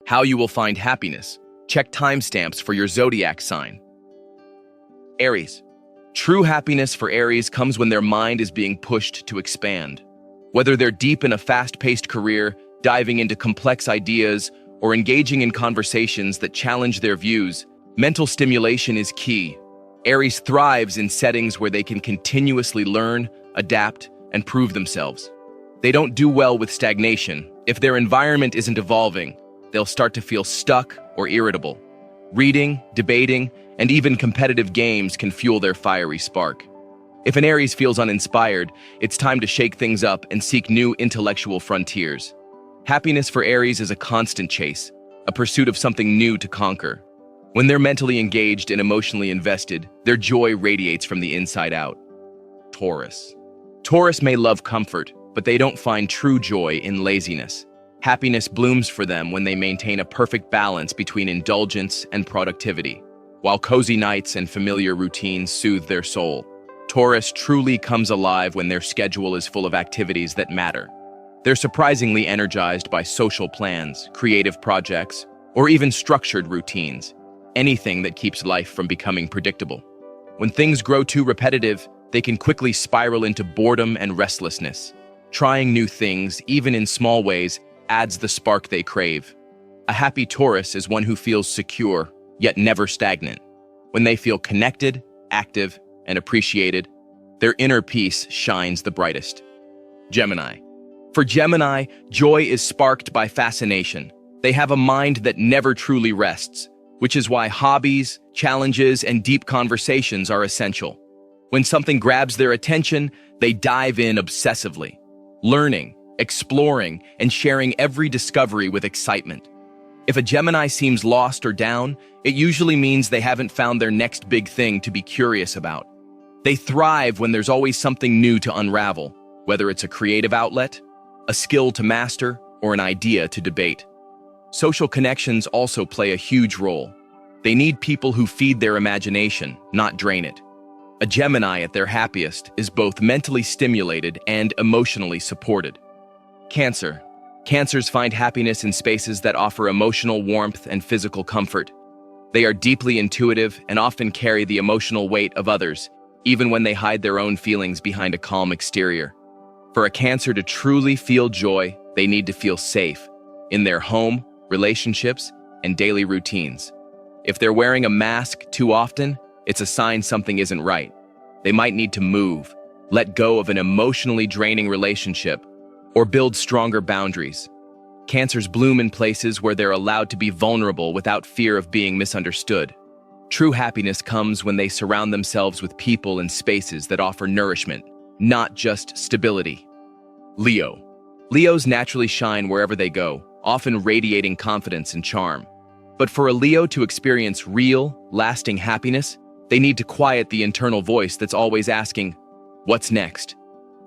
How you will find happiness. Check timestamps for your zodiac sign. Aries. True happiness for Aries comes when their mind is being pushed to expand. Whether they're deep in a fast-paced career, diving into complex ideas, or engaging in conversations that challenge their views, mental stimulation is key. Aries thrives in settings where they can continuously learn, adapt, and prove themselves. They don't do well with stagnation. If their environment isn't evolving, they'll start to feel stuck or irritable. Reading, debating, and even competitive games can fuel their fiery spark. If an Aries feels uninspired, it's time to shake things up and seek new intellectual frontiers. Happiness for Aries is a constant chase, a pursuit of something new to conquer. When they're mentally engaged and emotionally invested, their joy radiates from the inside out. Taurus. Taurus may love comfort, but they don't find true joy in laziness. Happiness blooms for them when they maintain a perfect balance between indulgence and productivity. While cozy nights and familiar routines soothe their soul, Taurus truly comes alive when their schedule is full of activities that matter. They're surprisingly energized by social plans, creative projects, or even structured routines, anything that keeps life from becoming predictable. When things grow too repetitive, they can quickly spiral into boredom and restlessness. Trying new things, even in small ways, adds the spark they crave. A happy Taurus is one who feels secure, yet never stagnant. When they feel connected, active, and appreciated, their inner peace shines the brightest. Gemini. For Gemini, joy is sparked by fascination. They have a mind that never truly rests, which is why hobbies, challenges, and deep conversations are essential. When something grabs their attention, they dive in obsessively, learning, exploring, and sharing every discovery with excitement. If a Gemini seems lost or down, it usually means they haven't found their next big thing to be curious about. They thrive when there's always something new to unravel, whether it's a creative outlet, a skill to master, or an idea to debate. Social connections also play a huge role. They need people who feed their imagination, not drain it. A Gemini at their happiest is both mentally stimulated and emotionally supported. Cancer. Cancers find happiness in spaces that offer emotional warmth and physical comfort. They are deeply intuitive and often carry the emotional weight of others, even when they hide their own feelings behind a calm exterior. For a Cancer to truly feel joy, they need to feel safe in their home, relationships, and daily routines. If they're wearing a mask too often, it's a sign something isn't right. They might need to move, let go of an emotionally draining relationship, or build stronger boundaries. Cancers bloom in places where they're allowed to be vulnerable without fear of being misunderstood. True happiness comes when they surround themselves with people and spaces that offer nourishment, not just stability. Leo. Leos naturally shine wherever they go, often radiating confidence and charm. But for a Leo to experience real, lasting happiness, they need to quiet the internal voice that's always asking, "What's next?"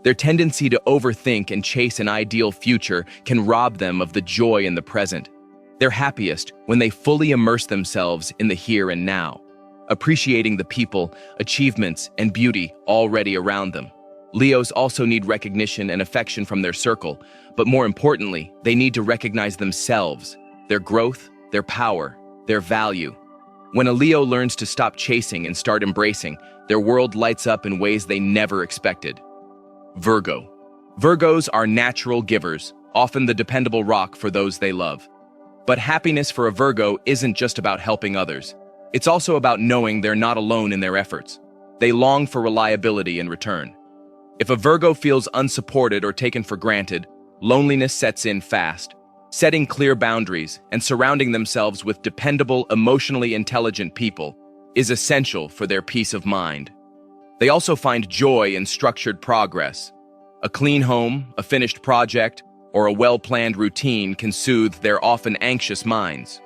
Their tendency to overthink and chase an ideal future can rob them of the joy in the present. They're happiest when they fully immerse themselves in the here and now, appreciating the people, achievements, and beauty already around them. Leos also need recognition and affection from their circle, but more importantly, they need to recognize themselves, their growth, their power, their value. When a Leo learns to stop chasing and start embracing, their world lights up in ways they never expected. Virgo. Virgos are natural givers, often the dependable rock for those they love. But happiness for a Virgo isn't just about helping others. It's also about knowing they're not alone in their efforts. They long for reliability in return. If a Virgo feels unsupported or taken for granted, loneliness sets in fast. Setting clear boundaries and surrounding themselves with dependable, emotionally intelligent people is essential for their peace of mind. They also find joy in structured progress. A clean home, a finished project, or a well-planned routine can soothe their often anxious minds.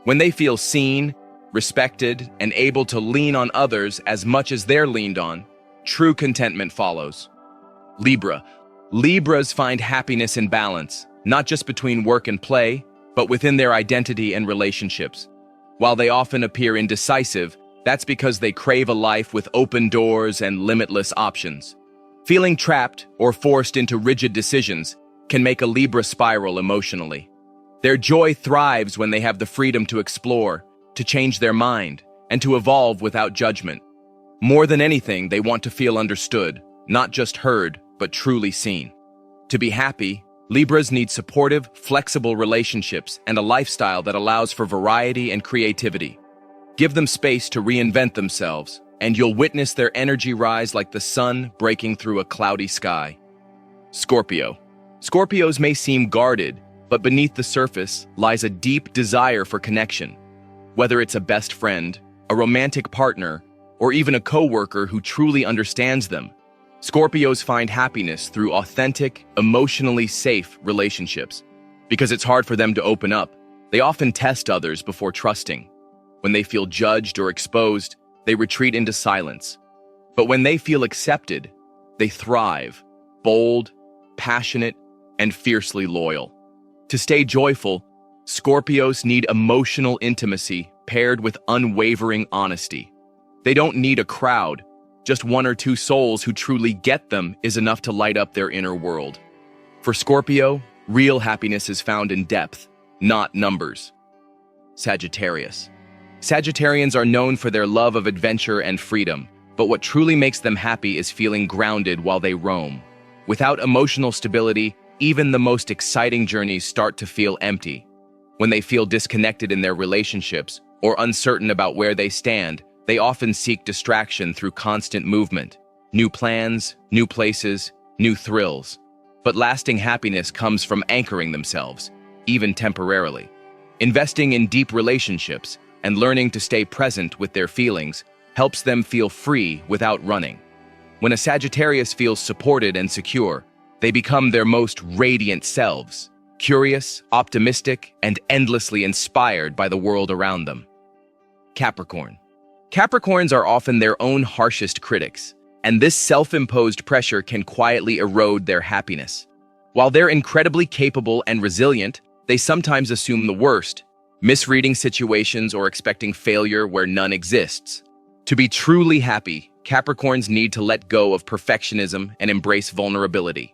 When they feel seen, respected, and able to lean on others as much as they're leaned on, true contentment follows. Libra. Libras find happiness in balance, not just between work and play, but within their identity and relationships. While they often appear indecisive, that's because they crave a life with open doors and limitless options. Feeling trapped or forced into rigid decisions can make a Libra spiral emotionally. Their joy thrives when they have the freedom to explore, to change their mind, and to evolve without judgment. More than anything, they want to feel understood, not just heard, but truly seen. To be happy, Libras need supportive, flexible relationships and a lifestyle that allows for variety and creativity. Give them space to reinvent themselves, and you'll witness their energy rise like the sun breaking through a cloudy sky. Scorpio. Scorpios may seem guarded, but beneath the surface lies a deep desire for connection. Whether it's a best friend, a romantic partner, or even a coworker who truly understands them, Scorpios find happiness through authentic, emotionally safe relationships. Because it's hard for them to open up, they often test others before trusting. When they feel judged or exposed, they retreat into silence. But when they feel accepted, they thrive, bold, passionate, and fiercely loyal. To stay joyful, Scorpios need emotional intimacy paired with unwavering honesty. They don't need a crowd. Just one or two souls who truly get them is enough to light up their inner world. For Scorpio, real happiness is found in depth, not numbers. Sagittarius. Sagittarians are known for their love of adventure and freedom, but what truly makes them happy is feeling grounded while they roam. Without emotional stability, even the most exciting journeys start to feel empty. When they feel disconnected in their relationships or uncertain about where they stand, they often seek distraction through constant movement, new plans, new places, new thrills. But lasting happiness comes from anchoring themselves, even temporarily. Investing in deep relationships and learning to stay present with their feelings helps them feel free without running. When a Sagittarius feels supported and secure, they become their most radiant selves, curious, optimistic, and endlessly inspired by the world around them. Capricorn. Capricorns are often their own harshest critics, and this self-imposed pressure can quietly erode their happiness. While they're incredibly capable and resilient, they sometimes assume the worst, misreading situations or expecting failure where none exists. To be truly happy, Capricorns need to let go of perfectionism and embrace vulnerability.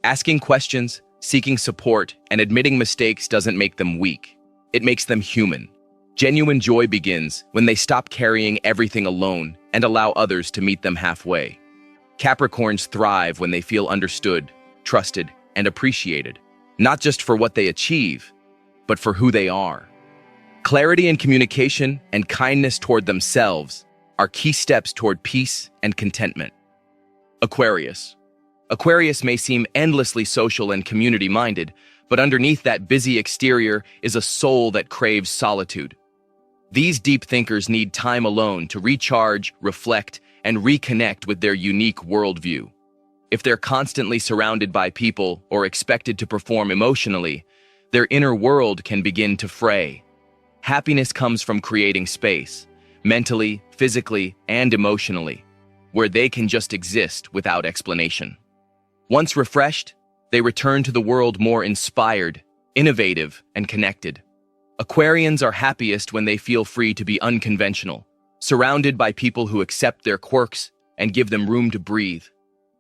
Asking questions, seeking support, and admitting mistakes doesn't make them weak. It makes them human. Genuine joy begins when they stop carrying everything alone and allow others to meet them halfway. Capricorns thrive when they feel understood, trusted, and appreciated, not just for what they achieve, but for who they are. Clarity in communication and kindness toward themselves are key steps toward peace and contentment. Aquarius. Aquarius may seem endlessly social and community-minded, but underneath that busy exterior is a soul that craves solitude. These deep thinkers need time alone to recharge, reflect, and reconnect with their unique worldview. If they're constantly surrounded by people or expected to perform emotionally, their inner world can begin to fray. Happiness comes from creating space, mentally, physically, and emotionally, where they can just exist without explanation. Once refreshed, they return to the world more inspired, innovative, and connected. Aquarians are happiest when they feel free to be unconventional, surrounded by people who accept their quirks and give them room to breathe.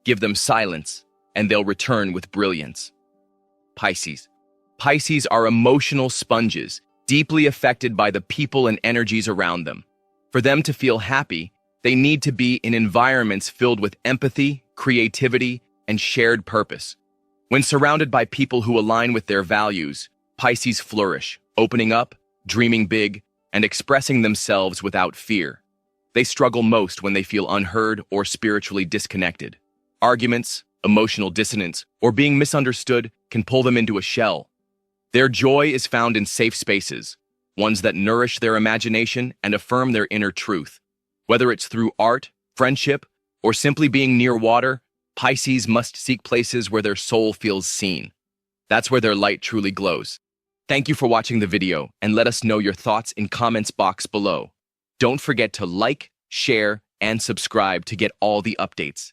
Give them silence, and they'll return with brilliance. Pisces. Pisces are emotional sponges, deeply affected by the people and energies around them. For them to feel happy, they need to be in environments filled with empathy, creativity, and shared purpose. When surrounded by people who align with their values, Pisces flourish, opening up, dreaming big, and expressing themselves without fear. They struggle most when they feel unheard or spiritually disconnected. Arguments, emotional dissonance, or being misunderstood can pull them into a shell. Their joy is found in safe spaces, ones that nourish their imagination and affirm their inner truth. Whether it's through art, friendship, or simply being near water, Pisces must seek places where their soul feels seen. That's where their light truly glows. Thank you for watching the video, and let us know your thoughts in comments box below. Don't forget to like, share, and subscribe to get all the updates.